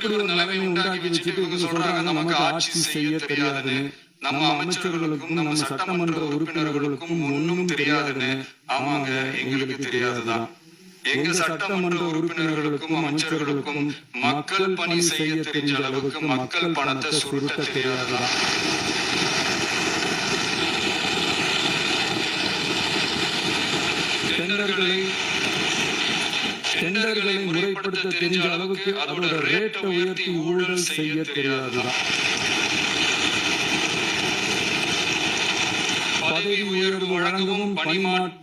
இப்படி ஒரு நிலைமை உண்டாக்கி வச்சுட்டு இவங்க சொல்றாங்க நமக்கு ஆட்சி செய்ய தெரியாதுன்னு. நம்ம அமைச்சர்களுக்கும் நம்ம சட்டமன்ற உறுப்பினர்களுக்கும் ஒன்னும் தெரியாதுன்னு. ஆமாங்க, எங்களுக்கு தெரியாதுதான். எங்க சட்டமன்ற உறுப்பினர்களுக்கும் அமைச்சர்களுக்கும் மக்கள் பணி செய்ய தெரிஞ்ச அளவுக்கு மக்கள் பணத்தை சுருட்ட தெரியாதுதான். டெண்டர்களை முறைப்படுத்த தெரிஞ்ச அளவுக்கு அதோட ரேட்டை உயர்த்தி ஊழல் செய்ய தெரியாதுதான். பதவி உயர்வு வழங்கவும்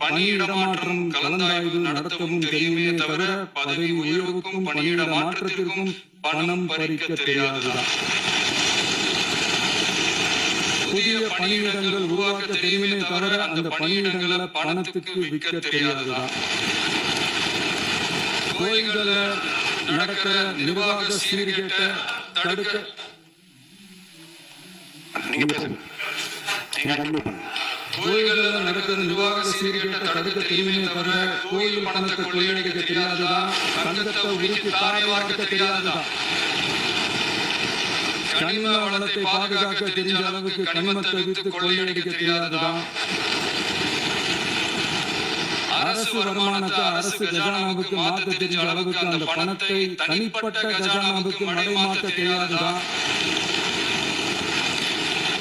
பணியிடமாற்றம் கலந்தாய்வு நடத்தவும் தெரியுமே தவிர பதவி உயர்வுக்கும் பணியிட மாற்றத்திற்கும் பணம் பறிக்க தெரியாதுதான். புதிய பணியிடங்கள் உருவாக்க தெரியுமே தவிர அந்த பணியிடங்களை பணத்துக்கு விற்க தெரியாதுதான். கோயில்கள நடக்கிற நிர்வாக சீர்கேட்ட தடுக்க கோயில்களில் நடக்கிற நிர்வாக சீர்கேட்ட தடுக்க தெரியுமே தவிர கோயில் பணத்தை கொள்ளையடிக்க தெரியாதுதான். தங்கத்தை உருக்கி தாரைவார்க்க தெரியாதுதான். கனிம வளத்தை பாதுகாக்க தெரிஞ்ச அளவுக்கு கனிமத்தை விற்று கொள்ளையடிக்க தெரியாதுதான். அரசு வருமானத்தை அரசு கஜானாவுக்கு மாற்ற தெரிஞ்ச அளவுக்கு அந்த பணத்தை தனிப்பட்ட கஜானாவுக்கு மடைமாற்ற தெரியாதுதான்.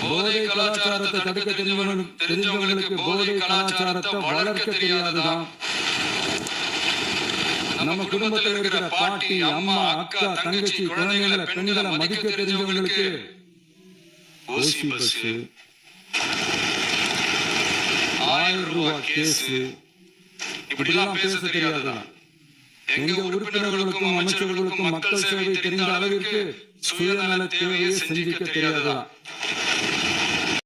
போதை கலாச்சாரத்தை தடுக்க தெரிஞ்சவங்களுக்கு போதை கலாச்சாரத்தை வளர்க்க தெரியாதுதான். நம்ம குடும்பத்தில் இருக்கிற பாட்டி, அம்மா, அக்கா, தங்கச்சி, குழந்தைகளை, பெண்களை மதிக்க தெரிஞ்சவங்களுக்கு ஓசி பஸ், 1000 ரூபாய் கேஸ், இப்படிலாம் பேச தெரியாதுதான். எங்க உறுப்பினர்களுக்கும் அமைச்சர்களுக்கும் மக்கள் சேவை தெரிந்த அளவிற்கு சுயநல தேவையை செஞ்சிக்க தெரியாதுதான்.